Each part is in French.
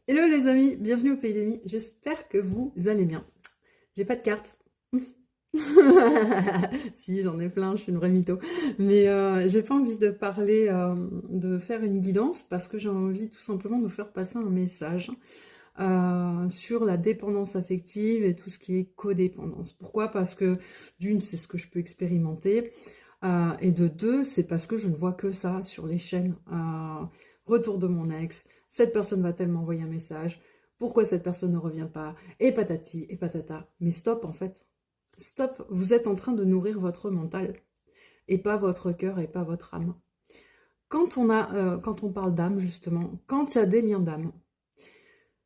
Hello les amis, bienvenue au Pays des Mis, j'espère que vous allez bien. J'ai pas de carte. Si, j'en ai plein, je suis une vraie mytho. Mais j'ai pas envie de parler, de faire une guidance parce que j'ai envie tout simplement de vous faire passer un message sur la dépendance affective et tout ce qui est codépendance. Pourquoi? Parce que d'une, c'est ce que je peux expérimenter. Et de deux, c'est parce que je ne vois que ça sur les chaînes. Retour de mon ex, cette personne va tellement envoyer un message, pourquoi cette personne ne revient pas, et patati, et patata. Mais stop en fait, stop, vous êtes en train de nourrir votre mental, et pas votre cœur, et pas votre âme. Quand on parle d'âme justement, quand il y a des liens d'âme,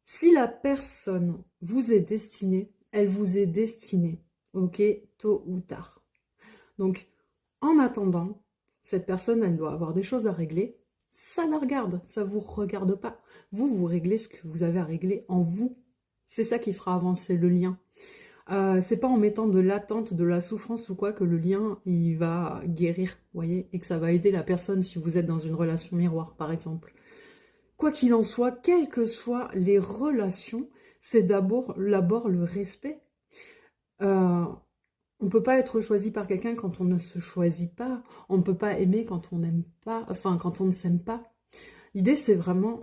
si la personne vous est destinée, elle vous est destinée, ok, tôt ou tard. Donc, en attendant, cette personne, elle doit avoir des choses à régler. Ça la regarde, ça ne vous regarde pas. Vous, vous réglez ce que vous avez à régler en vous. C'est ça qui fera avancer le lien. C'est pas en mettant de l'attente, de la souffrance ou quoi que le lien, il va guérir, vous voyez, et que ça va aider la personne si vous êtes dans une relation miroir, par exemple. Quoi qu'il en soit, quelles que soient les relations, c'est d'abord le respect. On ne peut pas être choisi par quelqu'un quand on ne se choisit pas. On ne peut pas aimer quand on n'aime pas, enfin quand on ne s'aime pas. L'idée, c'est vraiment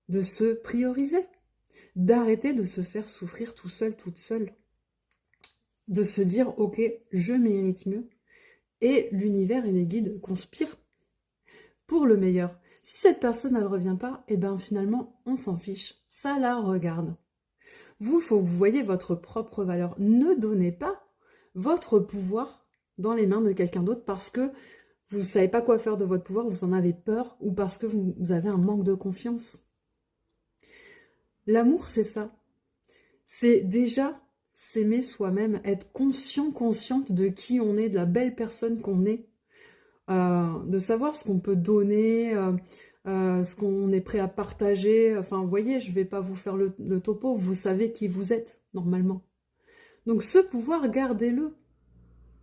de se prioriser, d'arrêter de se faire souffrir tout seul, toute seule, de se dire, ok, je mérite mieux, et l'univers et les guides conspirent pour le meilleur. Si cette personne, elle ne revient pas, et bien finalement, on s'en fiche, ça la regarde. Vous, il faut que vous voyez votre propre valeur. Ne donnez pas votre pouvoir dans les mains de quelqu'un d'autre parce que vous ne savez pas quoi faire de votre pouvoir, vous en avez peur ou parce que vous avez un manque de confiance. L'amour, c'est ça. C'est déjà s'aimer soi-même, être conscient, consciente de qui on est, de la belle personne qu'on est, de savoir ce qu'on peut donner, ce qu'on est prêt à partager. Enfin, vous voyez, je ne vais pas vous faire le topo, vous savez qui vous êtes, normalement. Donc ce pouvoir, gardez-le.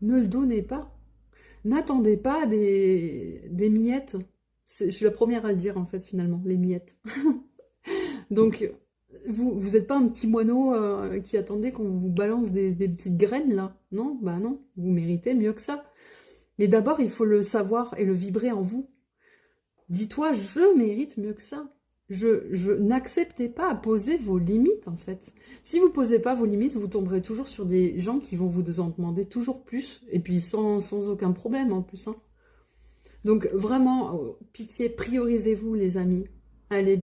Ne le donnez pas. N'attendez pas des miettes. Je suis la première à le dire, en fait, finalement, les miettes. Donc, vous n'êtes pas un petit moineau qui attendait qu'on vous balance des petites graines, là. Non, bah non, vous méritez mieux que ça. Mais d'abord, il faut le savoir et le vibrer en vous. Dis-toi, je mérite mieux que ça. Je n'acceptez pas à poser vos limites, en fait. Si vous ne posez pas vos limites, vous tomberez toujours sur des gens qui vont vous en demander toujours plus, et puis sans aucun problème, en plus. Hein. Donc, vraiment, pitié, priorisez-vous, les amis. Allez,